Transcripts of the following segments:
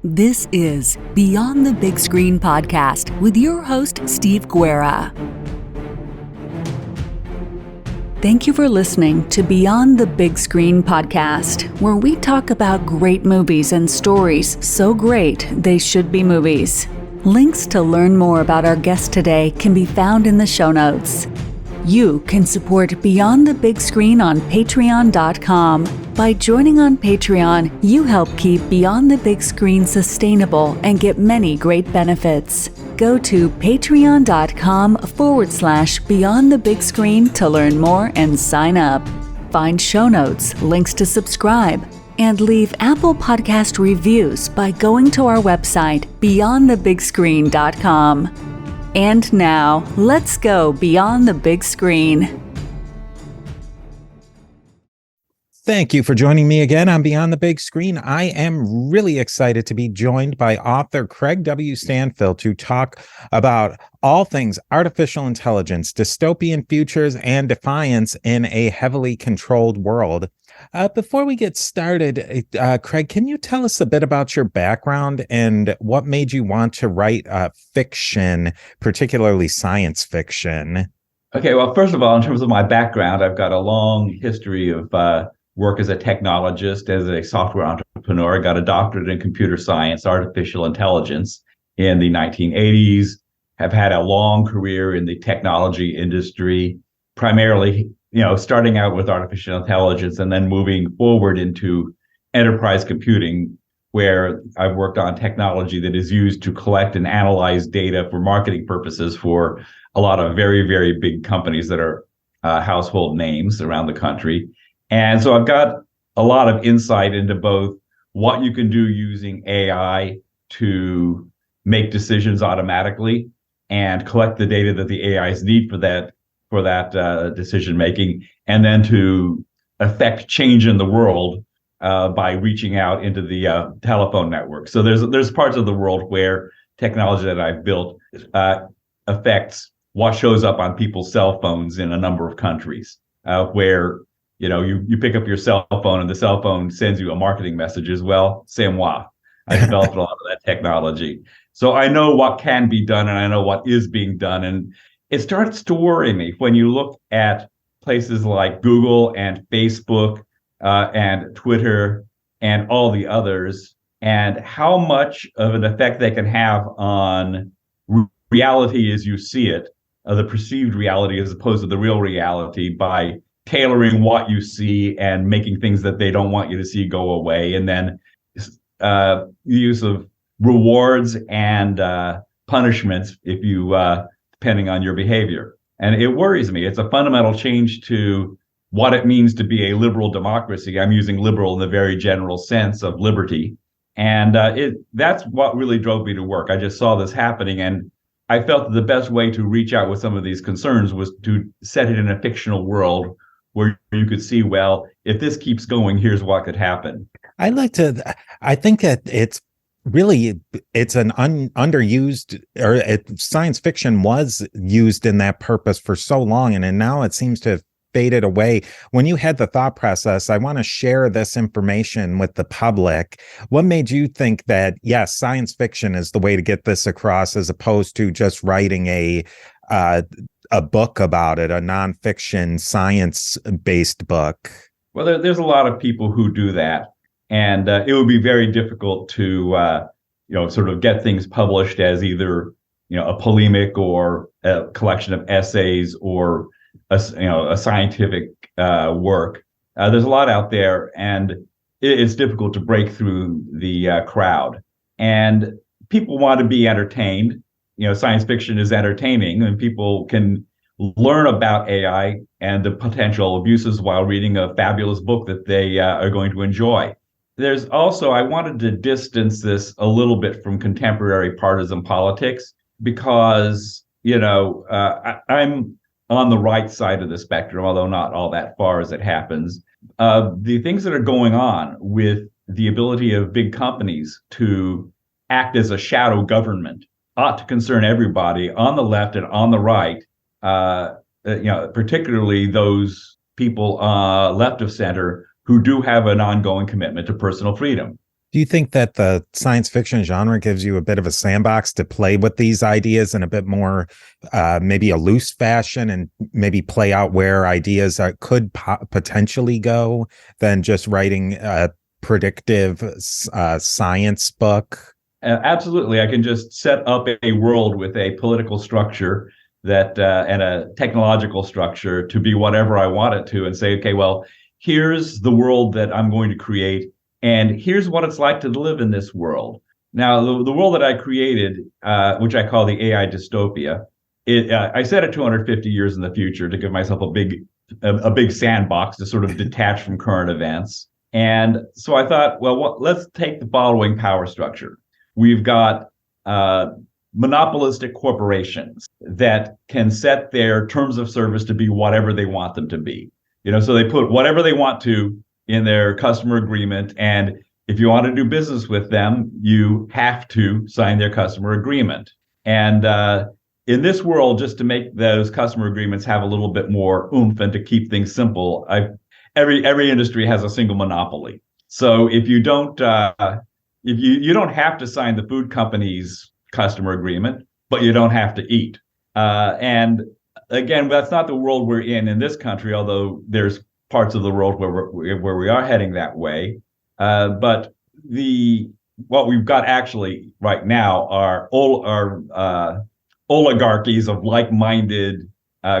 This is Beyond the Big Screen podcast with your host, Steve Guerra. Thank you for listening to Beyond the Big Screen podcast, where we talk about great movies and stories so great they should be movies. Links to learn more about our guest today can be found in the show notes. You can support Beyond the Big Screen on patreon.com. By joining on Patreon, you help keep Beyond the Big Screen sustainable and get many great benefits. Go to patreon.com/Beyond the Big Screen to learn more and sign up. Find show notes, links to subscribe, and leave Apple Podcast reviews by going to our website, beyondthebigscreen.com. And now, let's go beyond the big screen. Thank you for joining me again on Beyond the Big Screen. I am really excited to be joined by author Craig W. Stanfill to talk about all things artificial intelligence, dystopian futures, and defiance in a heavily controlled world. Before we get started, Craig, can you tell us a bit about your background and what made you want to write fiction, particularly science fiction? Okay, well, first of all, in terms of my background, I've got a long history of work as a technologist, as a software entrepreneur. I got a doctorate in computer science, artificial intelligence in the 1980s, have had a long career in the technology industry, primarily, starting out with artificial intelligence and then moving forward into enterprise computing, where I've worked on technology that is used to collect and analyze data for marketing purposes for a lot of very, very big companies that are household names around the country. And so I've got a lot of insight into both what you can do using AI to make decisions automatically and collect the data that the AIs need for that decision making, and then to affect change in the world by reaching out into the telephone network. So there's parts of the world where technology that I've built affects what shows up on people's cell phones in a number of countries, where you pick up your cell phone and the cell phone sends you a marketing message as well. C'est moi. I developed a lot of that technology. So I know what can be done and I know what is being done. And it starts to worry me when you look at places like Google and Facebook and Twitter and all the others, and how much of an effect they can have on reality as you see it, the perceived reality as opposed to the real reality, by tailoring what you see and making things that they don't want you to see go away. And then the use of rewards and punishments if you depending on your behavior. And it worries me. It's a fundamental change to what it means to be a liberal democracy. I'm using liberal in the very general sense of liberty. And that's what really drove me to work. I just saw this happening, and I felt that the best way to reach out with some of these concerns was to set it in a fictional world where you could see, well, if this keeps going, here's what could happen. I think that it's an underused, or science fiction was used in that purpose for so long, and now it seems to have faded away. When you had the thought process, I want to share this information with the public, what made you think that, yes, science fiction is the way to get this across, as opposed to just writing a book about it, a nonfiction science-based book? Well, there's a lot of people who do that. And it would be very difficult to, sort of get things published as either, a polemic or a collection of essays or a scientific work. There's a lot out there, and it's difficult to break through the crowd. And people want to be entertained. Science fiction is entertaining, and people can learn about AI and the potential abuses while reading a fabulous book that they are going to enjoy. There's also, I wanted to distance this a little bit from contemporary partisan politics because, I'm on the right side of the spectrum, although not all that far as it happens. The things that are going on with the ability of big companies to act as a shadow government ought to concern everybody on the left and on the right, particularly those people left of center who do have an ongoing commitment to personal freedom. Do you think that the science fiction genre gives you a bit of a sandbox to play with these ideas in a bit more, maybe a loose fashion, and maybe play out where ideas could potentially go than just writing a predictive science book? Absolutely. I can just set up a world with a political structure that and a technological structure to be whatever I want it to, and say, okay, well, here's the world that I'm going to create, and here's what it's like to live in this world. Now, the world that I created, which I call the AI dystopia, I set it 250 years in the future to give myself a big sandbox to sort of detach from current events. And so I thought, well, let's take the following power structure. We've got monopolistic corporations that can set their terms of service to be whatever they want them to be. So they put whatever they want to in their customer agreement. And if you want to do business with them, you have to sign their customer agreement. And in this world, just to make those customer agreements have a little bit more oomph and to keep things simple, every industry has a single monopoly. So if you don't, if you don't have to sign the food company's customer agreement, but you don't have to eat. And again, that's not the world we're in this country, although there's parts of the world where we are heading that way. But what we've got actually right now are oligarchies of like-minded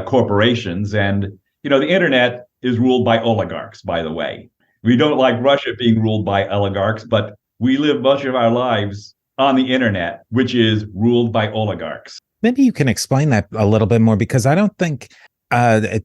corporations, and the internet is ruled by oligarchs. By the way, we don't like Russia being ruled by oligarchs, but we live much of our lives on the internet, which is ruled by oligarchs. Maybe you can explain that a little bit more, because I don't think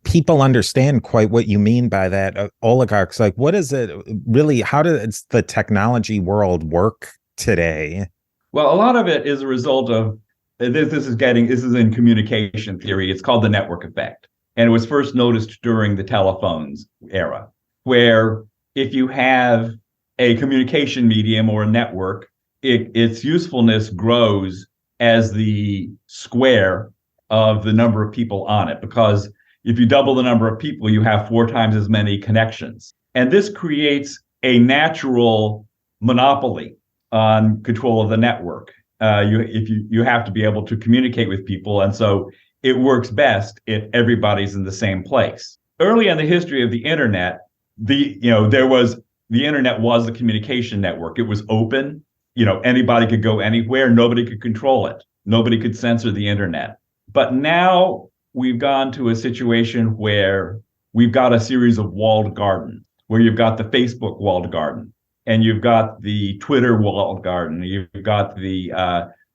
people understand quite what you mean by that. Oligarchs, like, what is it really? How does the technology world work today? Well, a lot of it is a result of this is in communication theory. It's called the network effect. And it was first noticed during the telephones era, where if you have a communication medium or a network, its usefulness grows as the square of the number of people on it, because if you double the number of people, you have 4 times as many connections. And this creates a natural monopoly on control of the network. You have to be able to communicate with people, and so it works best if everybody's in the same place. Early in the history of the internet, the internet was the communication network. It was open. Anybody could go anywhere. Nobody could control it. Nobody could censor the internet. But now we've gone to a situation where we've got a series of walled gardens, where you've got the Facebook walled garden, and you've got the Twitter walled garden, you've got the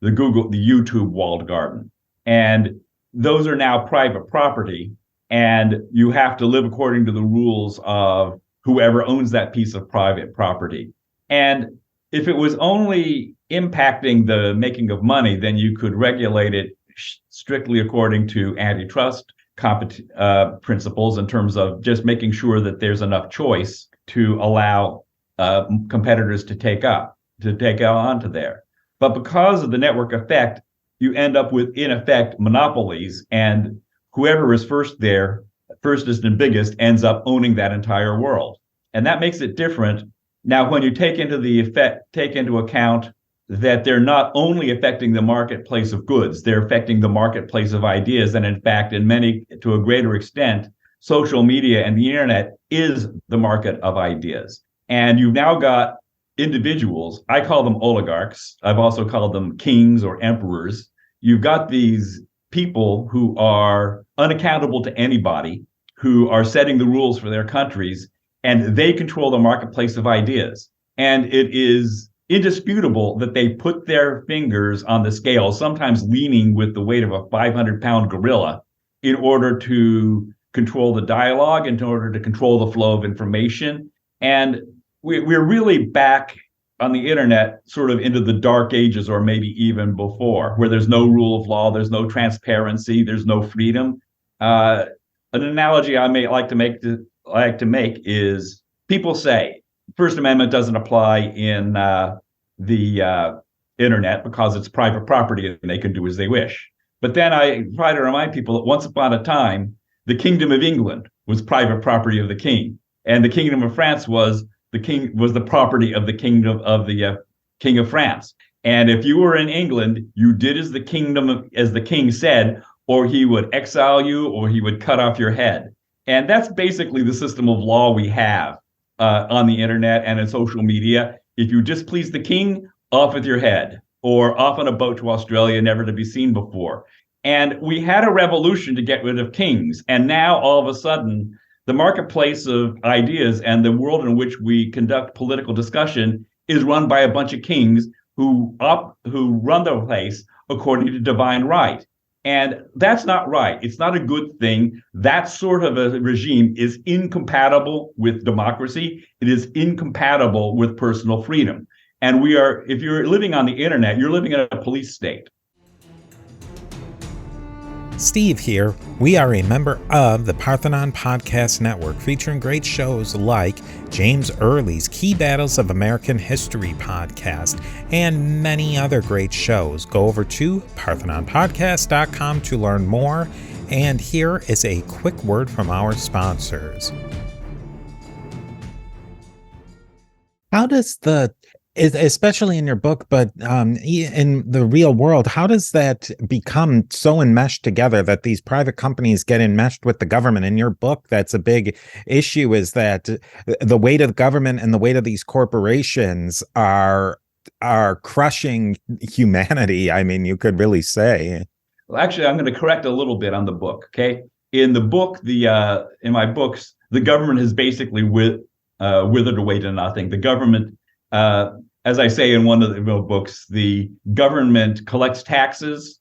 Google, the YouTube walled garden, and those are now private property, and you have to live according to the rules of whoever owns that piece of private property. And if it was only impacting the making of money, then you could regulate it strictly according to antitrust principles, in terms of just making sure that there's enough choice to allow competitors to take onto there. But because of the network effect, you end up with, in effect, monopolies, and whoever is firstest and biggest, ends up owning that entire world. And that makes it different. Now, when you take into account that they're not only affecting the marketplace of goods, they're affecting the marketplace of ideas. And in fact, to a greater extent, social media and the internet is the market of ideas. And you've now got individuals, I call them oligarchs. I've also called them kings or emperors. You've got these people who are unaccountable to anybody, who are setting the rules for their countries, and they control the marketplace of ideas. And it is indisputable that they put their fingers on the scale, sometimes leaning with the weight of a 500-pound gorilla, in order to control the dialogue, in order to control the flow of information. And we're really back on the internet, sort of into the dark ages, or maybe even before, where there's no rule of law, there's no transparency, there's no freedom. An analogy I may like to make is, people say First Amendment doesn't apply in the internet because it's private property and they can do as they wish. But then I try to remind people that once upon a time, the Kingdom of England was private property of the king, and the Kingdom of France was the king was the property of the kingdom of the king of France. And if you were in England, you did as the king said, or he would exile you, or he would cut off your head. And that's basically the system of law we have on the internet and in social media. If you displease the king, off with your head, or off on a boat to Australia, never to be seen before. And we had a revolution to get rid of kings. And now all of a sudden, the marketplace of ideas and the world in which we conduct political discussion is run by a bunch of kings who run the place according to divine right. And that's not right. It's not a good thing. That sort of a regime is incompatible with democracy. It is incompatible with personal freedom. And if you're living on the internet, you're living in a police state. Steve here. We are a member of the Parthenon Podcast Network, featuring great shows like James Early's Key Battles of American History podcast and many other great shows. Go over to parthenonpodcast.com to learn more. And here is a quick word from our sponsors. How does especially in your book, but in the real world, how does that become so enmeshed together that these private companies get enmeshed with the government? In your book, that's a big issue, is that the weight of the government and the weight of these corporations are crushing humanity. I mean, you could really say. Well, actually, I'm going to correct a little bit on the book. Okay, in the book, in my books, the government has basically withered away to nothing. The government, as I say in one of the books, the government collects taxes,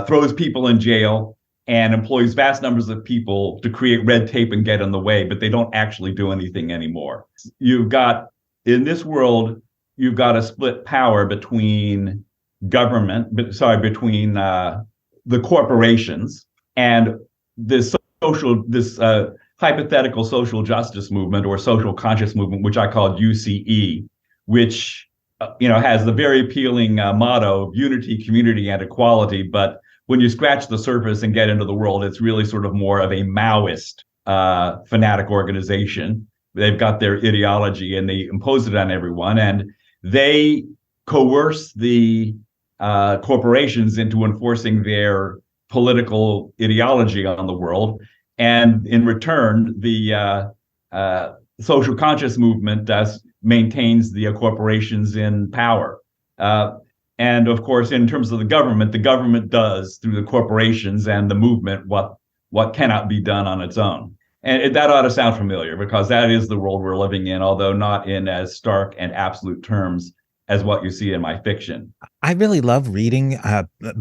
throws people in jail, and employs vast numbers of people to create red tape and get in the way, but they don't actually do anything anymore. In this world, you've got a split power between between the corporations and this hypothetical social justice movement or social conscious movement, which I called UCE, which has the very appealing motto of unity, community, and equality. But when you scratch the surface and get into the world, it's really sort of more of a Maoist fanatic organization. They've got their ideology and they impose it on everyone, and they coerce the corporations into enforcing their political ideology on the world. And in return, the social conscious movement maintains the corporations in power. And of course, in terms of the government does through the corporations and the movement what cannot be done on its own. And that ought to sound familiar, because that is the world we're living in, although not in as stark and absolute terms as what you see in my fiction. I really love reading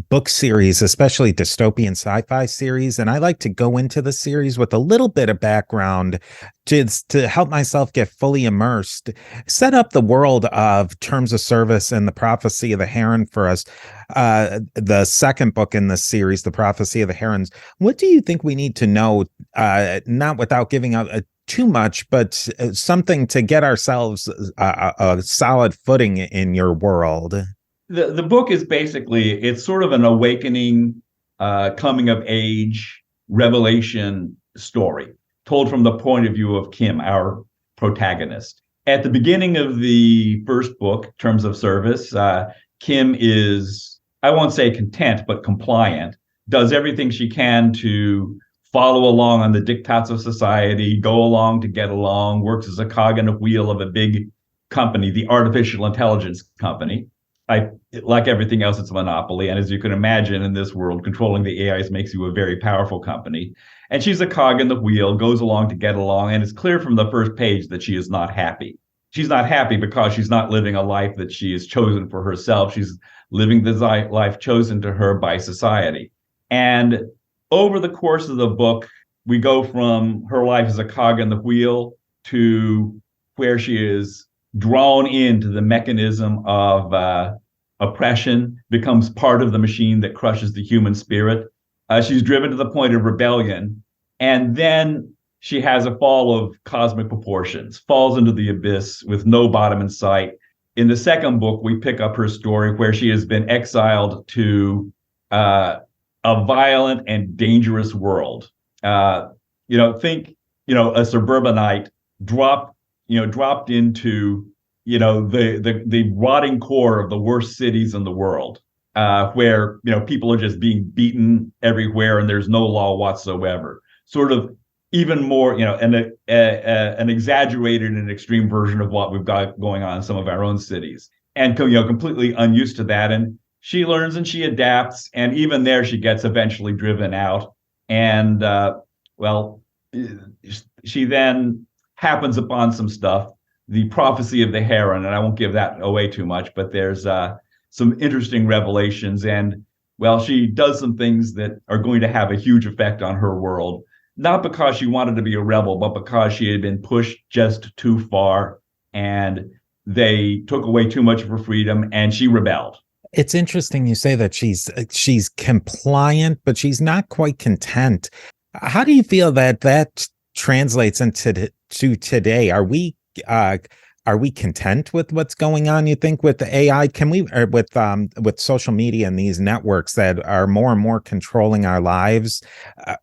book series, especially dystopian sci-fi series. And I like to go into the series with a little bit of background to help myself get fully immersed, set up the world of Terms of Service and the Prophecy of the Heron for us. The second book in this series, The Prophecy of the Herons. What do you think we need to know, not without giving out too much, but something to get ourselves a solid footing in your world? The book is basically, it's sort of an awakening, coming of age, revelation story told from the point of view of Kim, our protagonist. At the beginning of the first book, Terms of Service, Kim is, I won't say content, but compliant, does everything she can to follow along on the diktats of society, go along to get along, works as a cog in a wheel of a big company, the artificial intelligence company. Like everything else, it's a monopoly. And as you can imagine, in this world, controlling the AIs makes you a very powerful company. And she's a cog in the wheel, goes along to get along. And it's clear from the first page that she is not happy. She's not happy because she's not living a life that she has chosen for herself. She's living the life chosen to her by society. And over the course of the book, we go from her life as a cog in the wheel to where she is drawn into the mechanism of oppression, becomes part of the machine that crushes the human spirit. She's driven to the point of rebellion, and then she has a fall of cosmic proportions, falls into the abyss with no bottom in sight. In the second book, we pick up her story where she has been exiled to a violent and dangerous world. Think, a suburbanite drop dropped into, the rotting core of the worst cities in the world, where, people are just being beaten everywhere and there's no law whatsoever. Sort of even more, an exaggerated and extreme version of what we've got going on in some of our own cities, and, completely unused to that. And she learns and she adapts. And even there, she gets eventually driven out. And, she then happens upon some stuff, the prophecy of the Heron, and I won't give that away too much, but there's some interesting revelations. And, she does some things that are going to have a huge effect on her world, not because she wanted to be a rebel, but because she had been pushed just too far and they took away too much of her freedom and she rebelled. It's interesting you say that she's compliant, but she's not quite content. How do you feel that translates into today? Are we content with what's going on, you think, with the AI? Can we, or with social media and these networks that are more and more controlling our lives,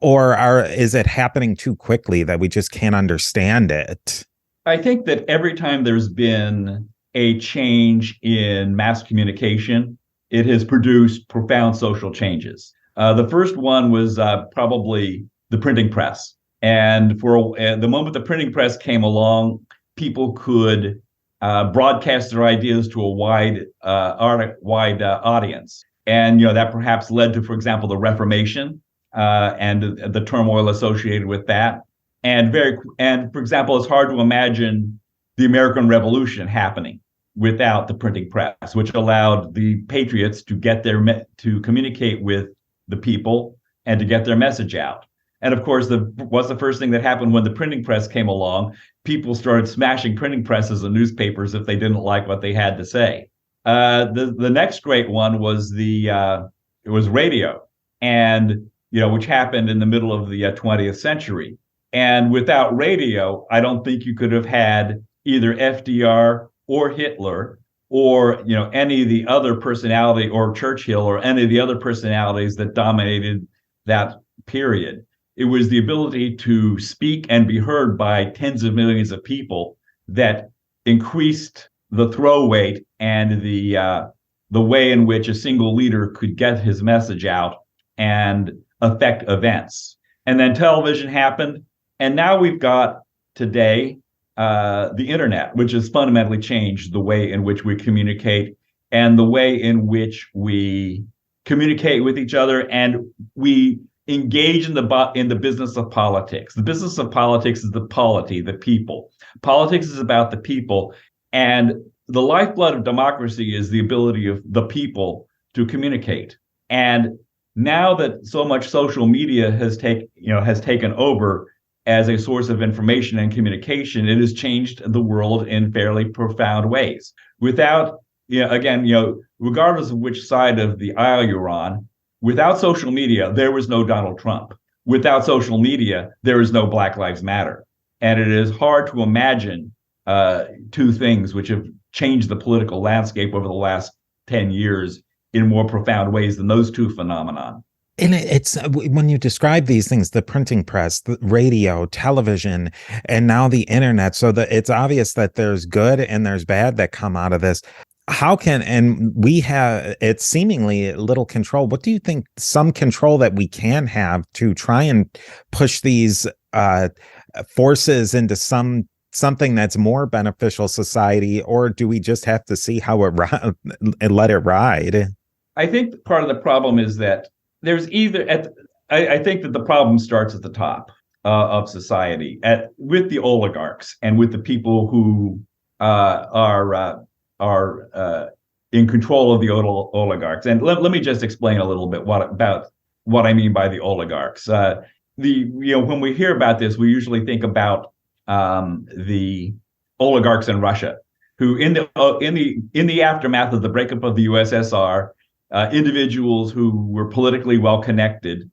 is it happening too quickly that we just can't understand it? I think that every time there's been a change in mass communication, it has produced profound social changes. The first one was probably the printing press. And for the moment the printing press came along, people could broadcast their ideas to a wide audience. And, that perhaps led to, for example, the Reformation and the turmoil associated with that. And for example, it's hard to imagine the American Revolution happening without the printing press, which allowed the patriots to to communicate with the people and to get their message out. And of course, what's the first thing that happened when the printing press came along? People started smashing printing presses and newspapers if they didn't like what they had to say. The next great one was it was radio, and which happened in the middle of the 20th century. And without radio, I don't think you could have had either FDR or Hitler or any of the other personality, or Churchill, or any of the other personalities that dominated that period. It was the ability to speak and be heard by tens of millions of people that increased the throw weight and the way in which a single leader could get his message out and affect events. And then television happened, and now we've got today the internet, which has fundamentally changed the way in which we communicate and the way in which we communicate with each other, and we engage in the business of politics. The business of politics is the polity, the people. Politics is about the people, and the lifeblood of democracy is the ability of the people to communicate. And now that so much social media has taken over as a source of information and communication, it has changed the world in fairly profound ways. Without, regardless of which side of the aisle you're on, without social media, there was no Donald Trump. Without social media, there is no Black Lives Matter. And it is hard to imagine two things which have changed the political landscape over the last 10 years in more profound ways than those two phenomena. And it's when you describe these things, the printing press, the radio, television, and now the internet, so that it's obvious that there's good and there's bad that come out of this. And we have, it's seemingly little control. What do you think some control that we can have to try and push these forces into something that's more beneficial society, or do we just have to see how and let it ride? I think part of the problem is that there's I think that the problem starts at the top of society, with the oligarchs and with the people who are in control of the oligarchs. And let me just explain a little bit about what I mean by the oligarchs. When we hear about this, we usually think about the oligarchs in Russia, who in the aftermath of the breakup of the USSR, individuals who were politically well connected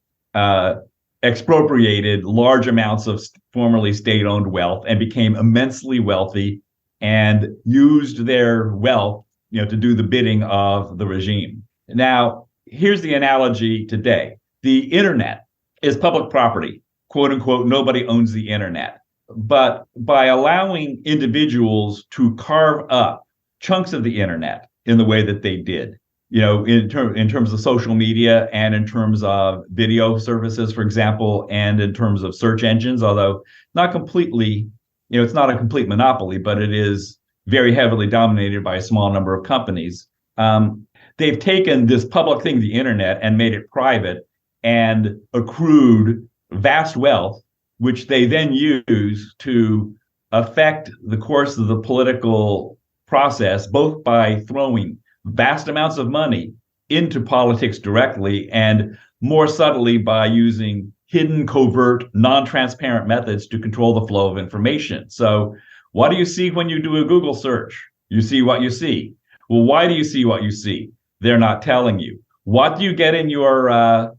expropriated large amounts of formerly state-owned wealth and became immensely wealthy and used their wealth, to do the bidding of the regime. Now, here's the analogy today. The internet is public property, quote unquote. Nobody owns the internet. but by allowing individuals to carve up chunks of the internet in the way that they did, in terms of social media and in terms of video services, for example, and in terms of search engines, although not completely, it's not a complete monopoly, but it is very heavily dominated by a small number of companies. They've taken this public thing, the internet, and made it private and accrued vast wealth, which they then use to affect the course of the political process, both by throwing vast amounts of money into politics directly and more subtly by using hidden, covert, non-transparent methods to control the flow of information. So what do you see when you do a Google search? You see what you see. Well, why do you see what you see? They're not telling you. What do you get in your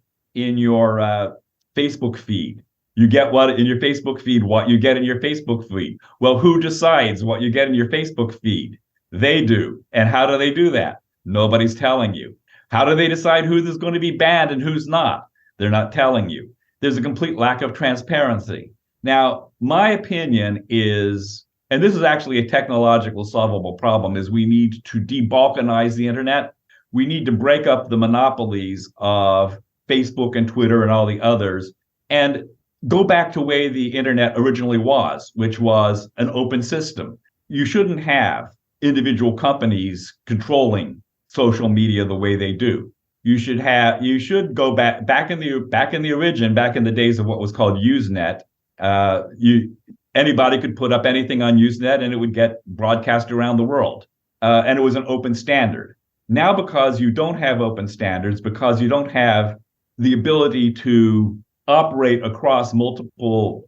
Facebook feed? You get what in your Facebook feed, what you get in your Facebook feed. Well, who decides what you get in your Facebook feed? They do. And how do they do that? Nobody's telling you. How do they decide who is going to be banned and who's not? They're not telling you. There's a complete lack of transparency. Now, my opinion is, and this is actually a technological solvable problem, is we need to de-balkanize the internet. We need to break up the monopolies of Facebook and Twitter and all the others and go back to the way the internet originally was, which was an open system. You shouldn't have individual companies controlling social media the way they do. You should go back in the origin, back in the days of what was called Usenet. Anybody could put up anything on Usenet and it would get broadcast around the world. And it was an open standard. Now, because you don't have open standards, because you don't have the ability to operate across multiple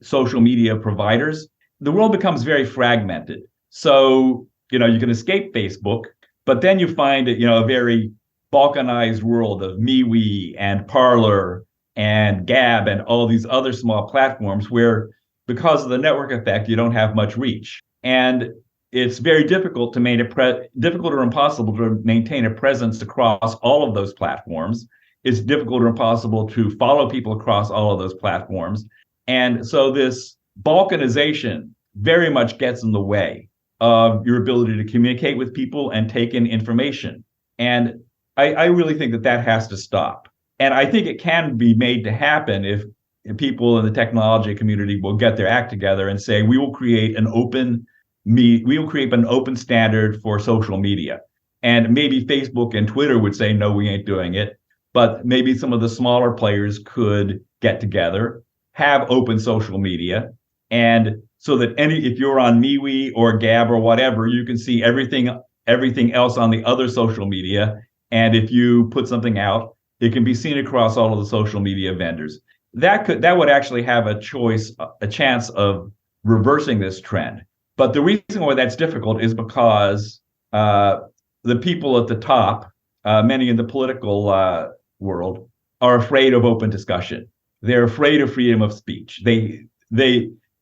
social media providers, the world becomes very fragmented. So, you can escape Facebook, but then you find a very balkanized world of MeWe and Parler and Gab and all these other small platforms where, because of the network effect, you don't have much reach. And it's very difficult to difficult or impossible to maintain a presence across all of those platforms. It's difficult or impossible to follow people across all of those platforms. And so this balkanization very much gets in the way of your ability to communicate with people and take in information. And I really think that has to stop. And I think it can be made to happen if people in the technology community will get their act together and say, we will create an open standard for social media. And maybe Facebook and Twitter would say, no, we ain't doing it. But maybe some of the smaller players could get together, have open social media, and so that if you're on MeWe or Gab or whatever, you can see everything else on the other social media. And if you put something out, it can be seen across all of the social media vendors. That would actually have a chance of reversing this trend. But the reason why that's difficult is because the people at the top, many in the political world, are afraid of open discussion. They're afraid of freedom of speech.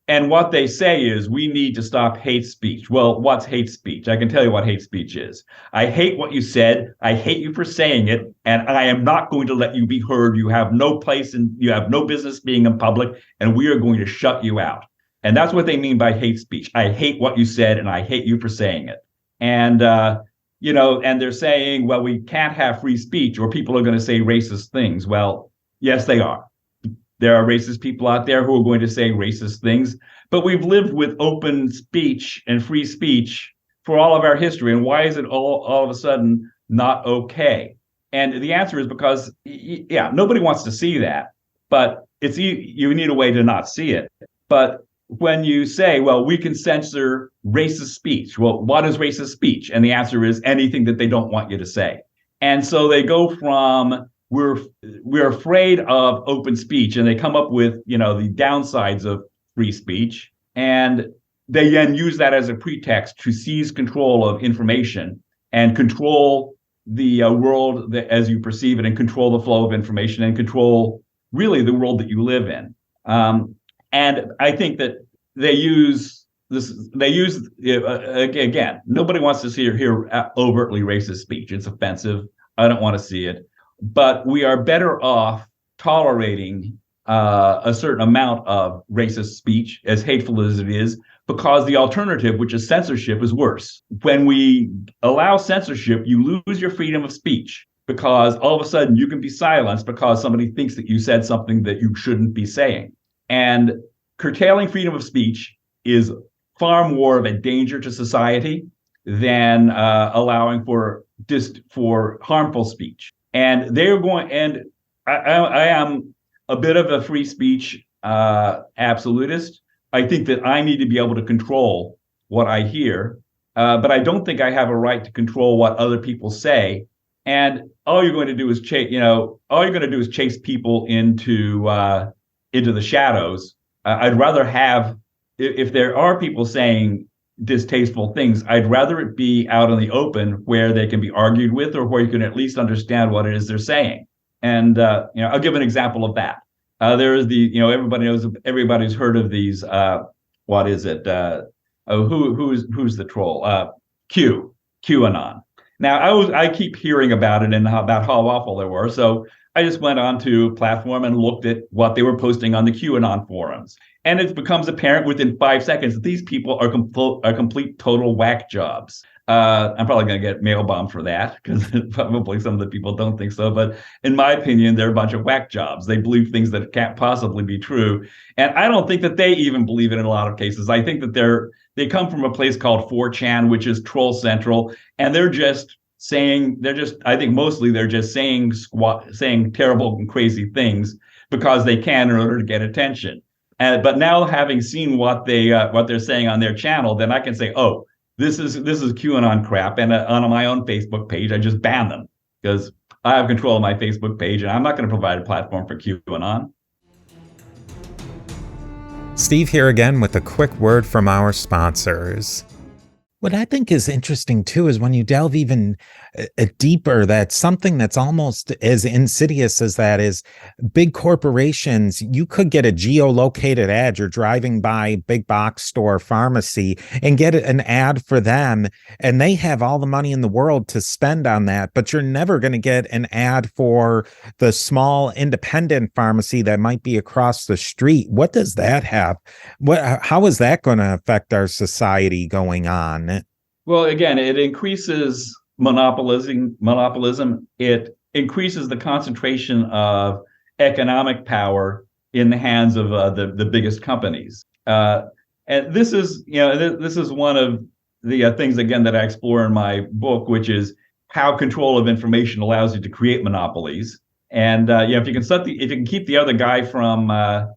And what they say is, we need to stop hate speech. Well, what's hate speech? I can tell you what hate speech is. I hate what you said. I hate you for saying it. And I am not going to let you be heard. You have no place and you have no business being in public. And we are going to shut you out. And that's what they mean by hate speech. I hate what you said and I hate you for saying it. And, and they're saying, well, we can't have free speech or people are going to say racist things. Well, yes, they are. There are racist people out there who are going to say racist things, but we've lived with open speech and free speech for all of our history. And why is it all of a sudden not okay? And the answer is because, nobody wants to see that, but you need a way to not see it. But when you say, well, we can censor racist speech, well, what is racist speech? And the answer is anything that they don't want you to say. And so they go from, we're afraid of open speech, and they come up with the downsides of free speech, and they then use that as a pretext to seize control of information and control the world as you perceive it, and control the flow of information, and control really the world that you live in. And I think that they use this. Again, nobody wants to hear overtly racist speech. It's offensive. I don't want to see it. But we are better off tolerating a certain amount of racist speech, as hateful as it is, because the alternative, which is censorship, is worse. When we allow censorship, you lose your freedom of speech, because all of a sudden you can be silenced because somebody thinks that you said something that you shouldn't be saying. And curtailing freedom of speech is far more of a danger to society than allowing for harmful speech. And I am a bit of a free speech absolutist. I think that I need to be able to control what I hear, but I don't think I have a right to control what other people say. And all you're going to do is chase people into the shadows. I'd rather have, if there are people saying distasteful things, I'd rather it be out in the open where they can be argued with, or where you can at least understand what it is they're saying. And I'll give an example of that. There is everybody's heard of these. What is it? Who's the troll? QAnon. Now I keep hearing about it and about how awful they were. So I just went onto a platform and looked at what they were posting on the QAnon forums. And it becomes apparent within 5 seconds that these people are complete total whack jobs. I'm probably going to get mail bombed for that, because probably some of the people don't think so. But in my opinion, they're a bunch of whack jobs. They believe things that can't possibly be true. And I don't think that they even believe it in a lot of cases. I think that they come from a place called 4chan, which is troll central. And I think mostly they're just saying terrible and crazy things because they can in order to get attention. But now, having seen what they're saying on their channel, then I can say, oh, this is QAnon crap. And on my own Facebook page, I just ban them, because I have control of my Facebook page, and I'm not going to provide a platform for QAnon. Steve here again with a quick word from our sponsors. What I think is interesting, too, is when you delve even deeper, that something that's almost as insidious as that is big corporations. You could get a geolocated ad. You're driving by a big box store, pharmacy, and get an ad for them. And they have all the money in the world to spend on that. But you're never going to get an ad for the small independent pharmacy that might be across the street. What does that have? How is that going to affect our society going on? Well, again, it increases monopolism. It increases the concentration of economic power in the hands of the biggest companies. And this is one of the things, again, that I explore in my book, which is how control of information allows you to create monopolies. And if you can keep the other guy from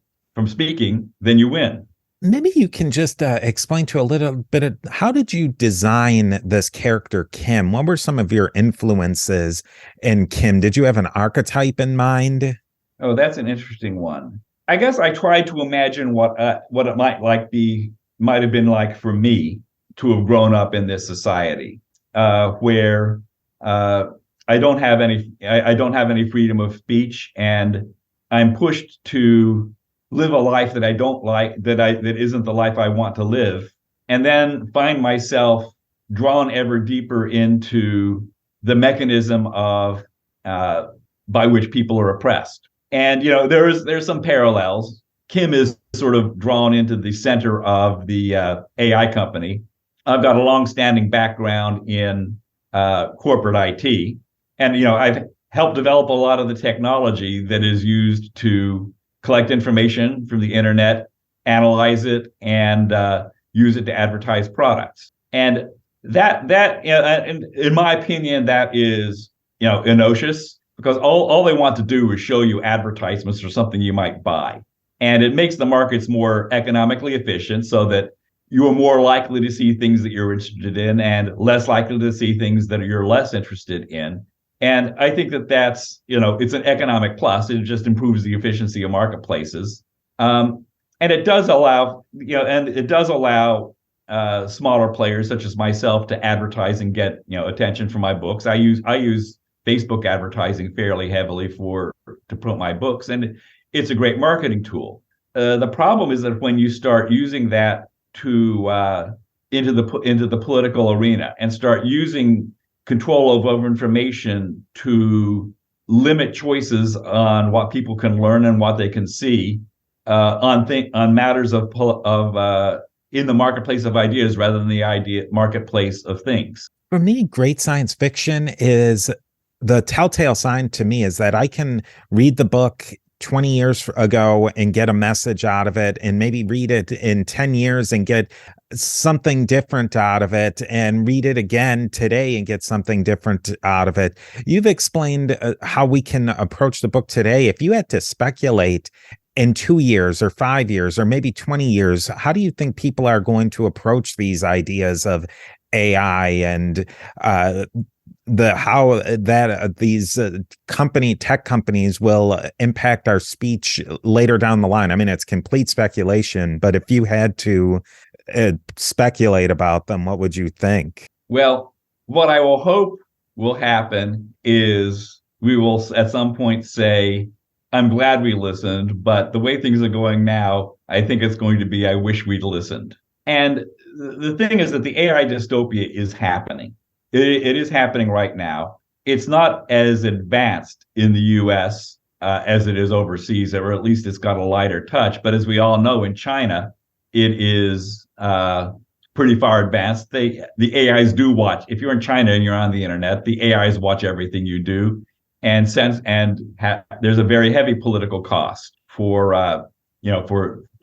speaking, then you win. Maybe you can just explain to a little bit of, how did you design this character, Kim? What were some of your influences in Kim? Did you have an archetype in mind? Oh, that's an interesting one. I guess I tried to imagine what it might have been like for me to have grown up in this society where I don't have any freedom of speech, and I'm pushed to live a life that I don't like, that isn't the life I want to live, and then find myself drawn ever deeper into the mechanism of by which people are oppressed. And there's some parallels. Kim is sort of drawn into the center of the AI company. I've got a long-standing background in corporate IT, and I've helped develop a lot of the technology that is used to collect information from the internet, analyze it, and use it to advertise products. And that in my opinion, that is innocuous, because all they want to do is show you advertisements for something you might buy. And it makes the markets more economically efficient, so that you are more likely to see things that you're interested in and less likely to see things that you're less interested in. And I think that's, it's an economic plus. It just improves the efficiency of marketplaces. And it does allow, smaller players such as myself to advertise and get, attention for my books. I use Facebook advertising fairly heavily to promote my books, and it's a great marketing tool. The problem is that when you start using that into the political arena and start using control over information to limit choices on what people can learn and what they can see on matters of in the marketplace of ideas rather than the marketplace of things. For me, great science fiction is the telltale sign to me is that I can read the book 20 years ago and get a message out of it, and maybe read it in 10 years and get something different out of it, and read it again today and get something different out of it. You've explained how we can approach the book today. If you had to speculate in 2 years or 5 years or maybe 20 years, how do you think people are going to approach these ideas of AI and these tech companies will impact our speech later down the line? I mean, it's complete speculation, but if you had to speculate about them, what would you think? Well, what I will hope will happen is we will at some point say, I'm glad we listened, but the way things are going now, I think it's going to be, I wish we'd listened. And the thing is that the AI dystopia is happening. It is happening right now. It's not as advanced in the US as it is overseas, or at least it's got a lighter touch. But as we all know, in China, it is pretty far advanced. The AIs do watch. If you're in China and you're on the internet, the AIs watch everything you do. And there's a very heavy political cost for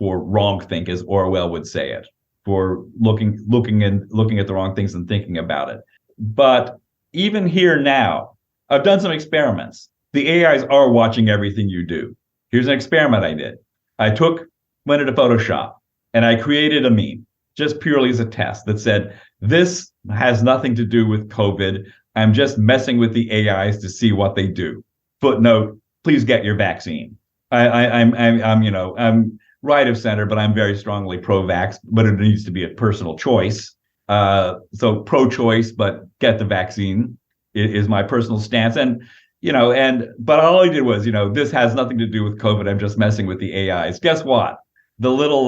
wrong think, as Orwell would say it, for looking at the wrong things and thinking about it. But even here now, I've done some experiments. The AIs are watching everything you do. Here's an experiment I did. Went into Photoshop and I created a meme just purely as a test that said, this has nothing to do with COVID. I'm just messing with the AIs to see what they do. Footnote, please get your vaccine. I'm right of center, but I'm very strongly pro-vax, but it needs to be a personal choice. So pro-choice, but get the vaccine is my personal stance. But all I did was, this has nothing to do with COVID. I'm just messing with the AIs. Guess what? The little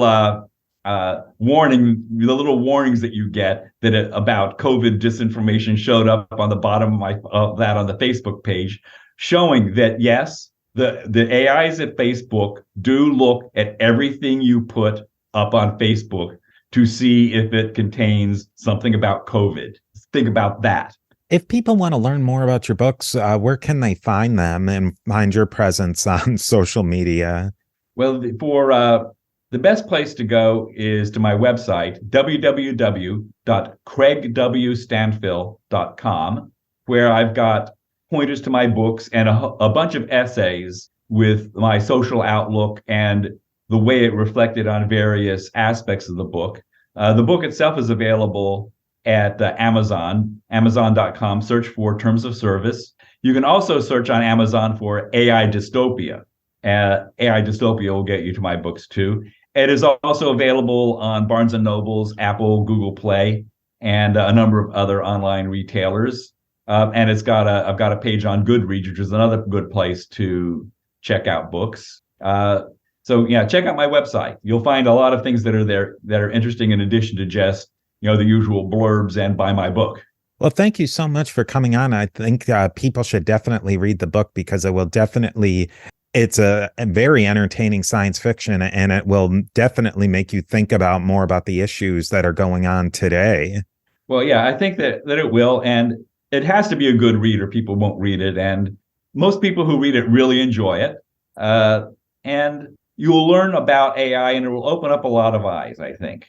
warnings that you get about COVID disinformation showed up on the bottom of that on the Facebook page, showing that yes, the AIs at Facebook do look at everything you put up on Facebook to see if it contains something about COVID. Think about that. If people want to learn more about your books, where can they find them and find your presence on social media? Well, the best place to go is to my website, www.craigwstanfill.com, where I've got pointers to my books and a bunch of essays with my social outlook and the way it reflected on various aspects of the book. The book itself is available at amazon.com. Search for Terms of Service. You can also search on Amazon for AI Dystopia. AI Dystopia will get you to my books too. It is also available on Barnes & Noble's, Apple, Google Play, and a number of other online retailers. And I've got a page on Goodreads, which is another good place to check out books. So yeah, check out my website. You'll find a lot of things that are there that are interesting in addition to just, the usual blurbs and buy my book. Well, thank you so much for coming on. I think people should definitely read the book because it's a very entertaining science fiction, and it will definitely make you think about more about the issues that are going on today. Well, yeah, I think that it will. And it has to be a good read or people won't read it. And most people who read it really enjoy it. And you'll learn about AI and it will open up a lot of eyes, I think.